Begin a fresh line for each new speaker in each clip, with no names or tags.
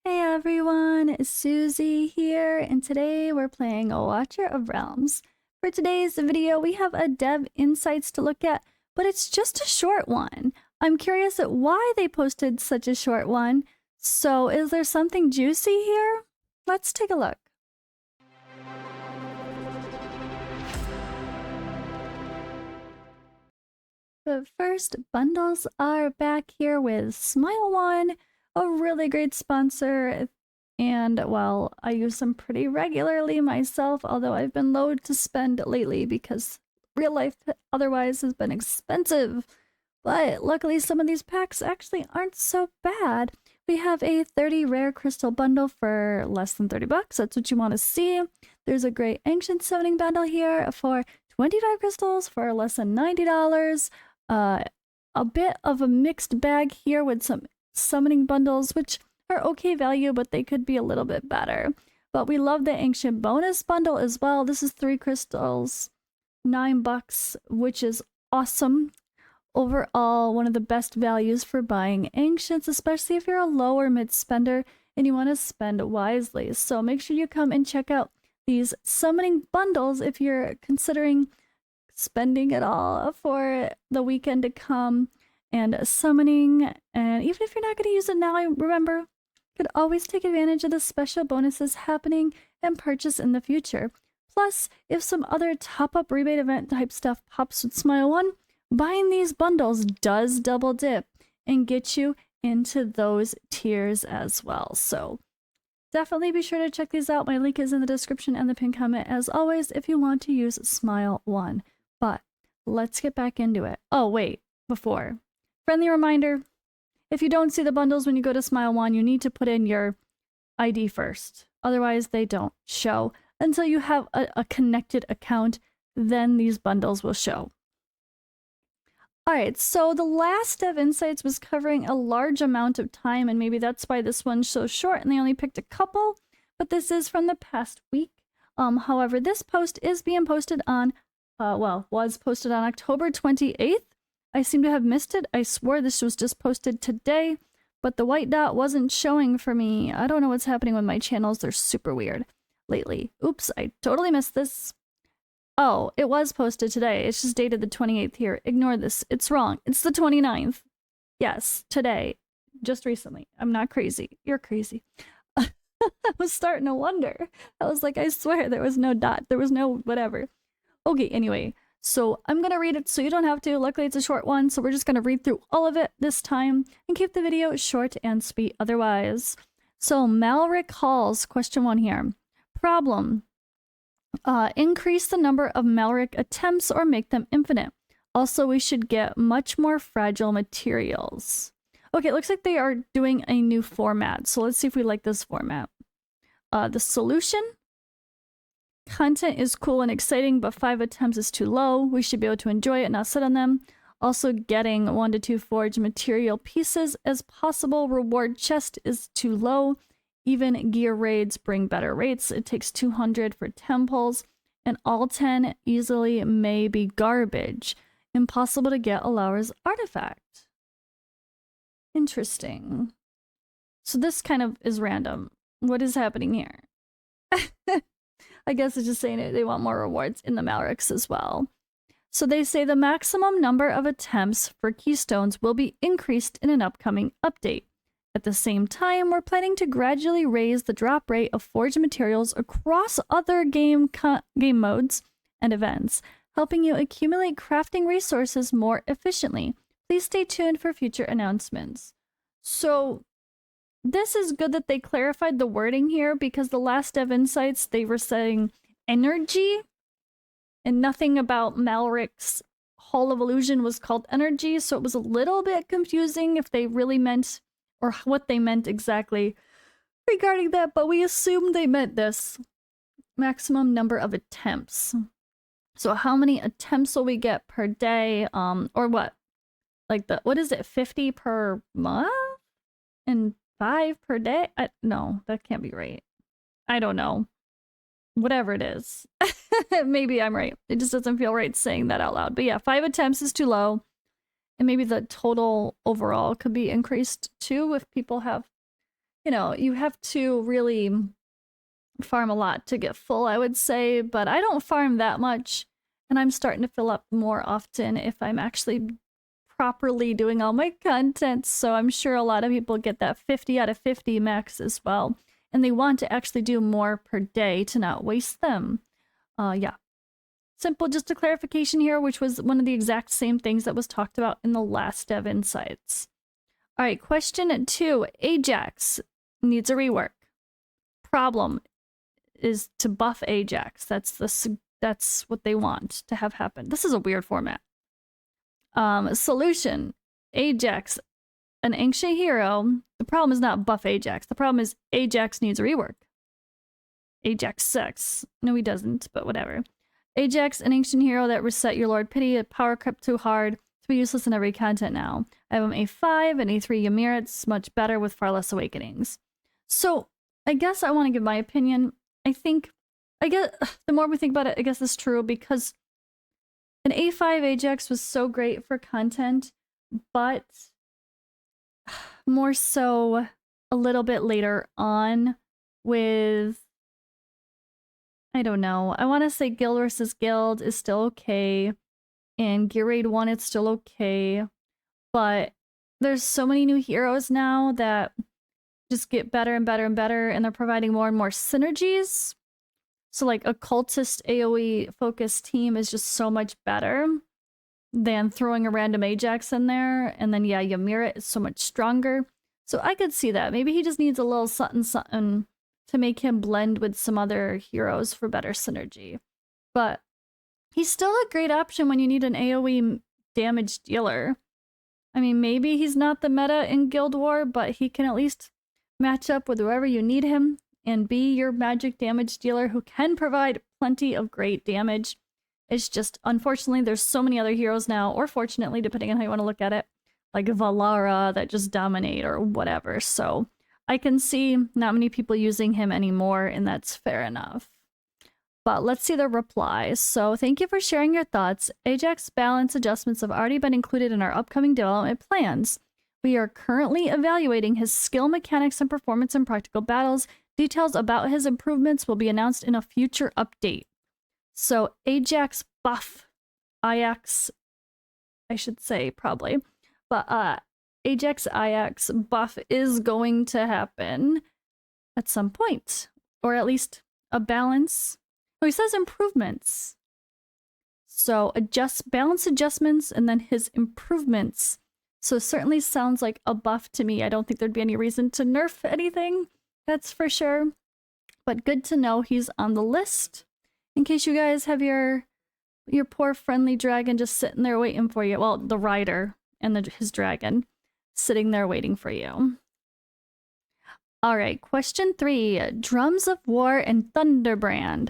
Hey everyone, it's Susie here, and today we're playing a Watcher of Realms. For today's video, we have a dev insights to look at, but it's just a short one. I'm curious at why they posted such a short one. So is there something juicy here? Let's take a look. But first, bundles are back here with Smile One, a really great sponsor. And well, I use them pretty regularly myself, although I've been low to spend lately because real life otherwise has been expensive. But luckily, some of these packs actually aren't so bad. We have a 30 rare crystal bundle for less than 30 bucks. That's what you want to see. There's a great ancient summoning bundle here for 25 crystals for less than $90. A bit of a mixed bag here with some summoning bundles, which are okay value, but they could be a little bit better. But we love the ancient bonus bundle as well. This is 3 crystals, $9, which is awesome. Overall, one of the best values for buying ancients, especially if you're a low or mid spender and you want to spend wisely. So make sure you come and check out these summoning bundles if you're considering spending it all for the weekend to come and summoning. And even if you're not going to use it now, remember, you could always take advantage of the special bonuses happening and purchase in the future. Plus, if some other top-up rebate event type stuff pops with Smile One, buying these bundles does double dip and get you into those tiers as well. So definitely be sure to check these out. My link is in the description and the pinned comment as always if you want to use Smile One. But let's get back into it. Oh, wait, before. Friendly reminder, if you don't see the bundles when you go to Smile One, you need to put in your ID first. Otherwise, they don't show. Until you have a connected account, then these bundles will show. Alright, so the last Dev Insights was covering a large amount of time, and maybe that's why this one's so short and they only picked a couple, but this is from the past week. However, this post is being posted on was posted on October 28th. I seem to have missed it. I swore this was just posted today, but the white dot wasn't showing for me. I don't know what's happening with my channels. They're super weird lately. Oops, I totally missed this. Oh, it was posted today. It's just dated the 28th here. Ignore this. It's wrong. It's the 29th. Yes, today. Just recently. I'm not crazy. You're crazy. I was starting to wonder. I was like, I swear there was no dot. There was no whatever. Okay, anyway, so I'm gonna read it so you don't have to. Luckily, it's a short one, so we're just gonna read through all of it this time and keep the video short and sweet otherwise. So, Malric Halls, question 1 here. Problem. Increase the number of Malric attempts or make them infinite. Also, we should get much more fragile materials. Okay, it looks like they are doing a new format, so let's see if we like this format. The solution. Content is cool and exciting, but 5 attempts is too low. We should be able to enjoy it, not sit on them. Also, getting 1 to 2 forged material pieces as possible. Reward chest is too low. Even gear raids bring better rates. It takes 200 for temples, and all 10 easily may be garbage. Impossible to get a Laura's artifact. Interesting. So this kind of is random. What is happening here? I guess it's just saying it, they want more rewards in the Malrics as well. So they say the maximum number of attempts for Keystones will be increased in an upcoming update. At the same time, we're planning to gradually raise the drop rate of forged materials across other game modes and events, helping you accumulate crafting resources more efficiently. Please stay tuned for future announcements. So this is good that they clarified the wording here, because the last Dev Insights, they were saying energy, and nothing about Malric's Hall of Illusion was called energy, so it was a little bit confusing if they really meant, or what they meant exactly regarding that, but we assumed they meant this. Maximum number of attempts. So how many attempts will we get per day? Or what? Like what is it, 50 per month? And 5 per day? No, that can't be right. I don't know. Whatever it is. Maybe I'm right. It just doesn't feel right saying that out loud. But yeah, 5 attempts is too low. And maybe the total overall could be increased too if people have you know, you have to really farm a lot to get full, I would say, but I don't farm that much, and I'm starting to fill up more often if I'm actually properly doing all my content. So I'm sure a lot of people get that 50 out of 50 max as well, and they want to actually do more per day to not waste them. Yeah. Simple, just a clarification here, which was one of the exact same things that was talked about in the last Dev Insights. All right, question 2. Ajax needs a rework. Problem is to buff Ajax. That's what they want to have happen. This is a weird format. Solution. Ajax, an ancient hero. The problem is not buff Ajax. The problem is Ajax needs a rework. Ajax sucks. No, he doesn't, but whatever. Ajax, an ancient hero that reset your Lord Pity, a power crept too hard to be useless in every content now. I have him A5 and A3 Ymir. It's much better with far less awakenings. So I guess I want to give my opinion. I guess the more we think about it, I guess it's true, because an A5 Ajax was so great for content, but more so a little bit later on with, I don't know, I want to say Guild versus Guild is still okay, and Gear Raid 1 it's still okay, but there's so many new heroes now that just get better and better and better, and they're providing more and more synergies. So like a cultist AoE focused team is just so much better than throwing a random Ajax in there. And then yeah, Ymir is so much stronger. So I could see that. Maybe he just needs a little something something to make him blend with some other heroes for better synergy. But he's still a great option when you need an AoE damage dealer. I mean, maybe he's not the meta in Guild War, but he can at least match up with whoever you need him and be your magic damage dealer who can provide plenty of great damage. It's just, unfortunately, there's so many other heroes now, or fortunately, depending on how you want to look at it, like Valara that just dominate or whatever. So I can see not many people using him anymore, and that's fair enough. But let's see the replies. So thank you for sharing your thoughts. Ajax balance adjustments have already been included in our upcoming development plans. We are currently evaluating his skill mechanics and performance in practical battles. Details about his improvements will be announced in a future update. So Ajax buff, Ajax, I should say probably, but Ajax buff is going to happen at some point, or at least a balance. Oh, he says improvements. So balance adjustments and then his improvements. So certainly sounds like a buff to me. I don't think there'd be any reason to nerf anything. That's for sure. But good to know he's on the list. In case you guys have your poor friendly dragon just sitting there waiting for you. Well, the rider and his dragon sitting there waiting for you. All right, question 3. Drums of War and Thunderbrand.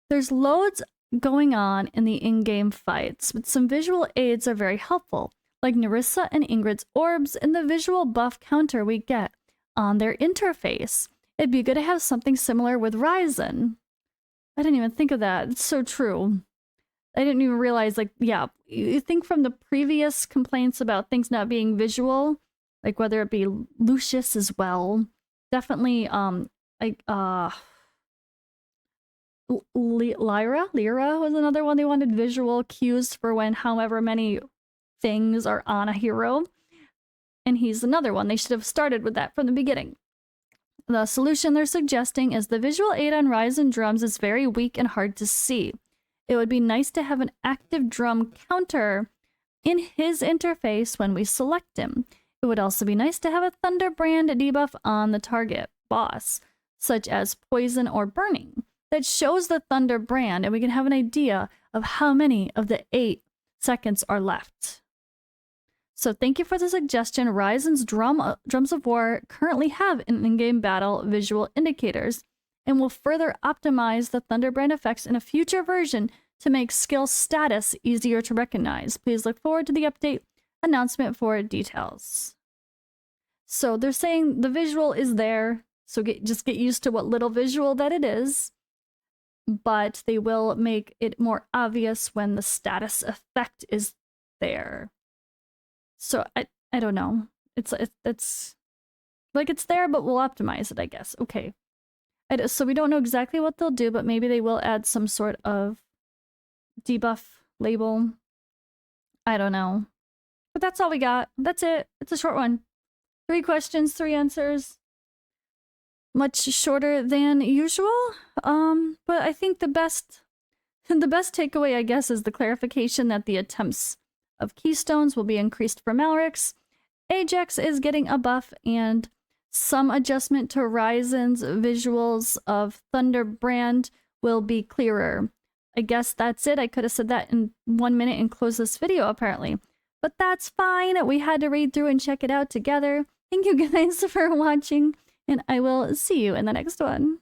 There's loads going on in the in-game fights, but some visual aids are very helpful, like Nerissa and Ingrid's orbs and the visual buff counter we get on their interface. It'd be good to have something similar with Raizan. I didn't even think of that. It's so true. I didn't even realize, like, yeah, you think from the previous complaints about things not being visual, like whether it be Lucius as well, definitely, Lyra was another one. They wanted visual cues for when however many things are on a hero. And he's another one. They should have started with that from the beginning. The solution they're suggesting is the visual aid on Raizan drums is very weak and hard to see. It would be nice to have an active drum counter in his interface when we select him. It would also be nice to have a Thunderbrand debuff on the target boss, such as poison or burning, that shows the Thunderbrand, and we can have an idea of how many of the 8 seconds are left. So thank you for the suggestion. Raizan's Drums of War currently have in-game battle visual indicators, and will further optimize the Thunderbrand effects in a future version to make skill status easier to recognize. Please look forward to the update announcement for details. So they're saying the visual is there, so just get used to what little visual that it is, but they will make it more obvious when the status effect is there. So I don't know. It's Like, it's there, but we'll optimize it, I guess. Okay. So we don't know exactly what they'll do, but maybe they will add some sort of debuff label. I don't know. But that's all we got. That's it. It's a short one. 3 questions, 3 answers. Much shorter than usual. But I think the best takeaway, I guess, is the clarification that the attempts of Keystones will be increased for Malrix. Ajax is getting a buff and some adjustment to Raizan's visuals of Thunderbrand will be clearer. I guess that's it. I could have said that in 1 minute and closed this video, apparently. But that's fine. We had to read through and check it out together. Thank you guys for watching, and I will see you in the next one.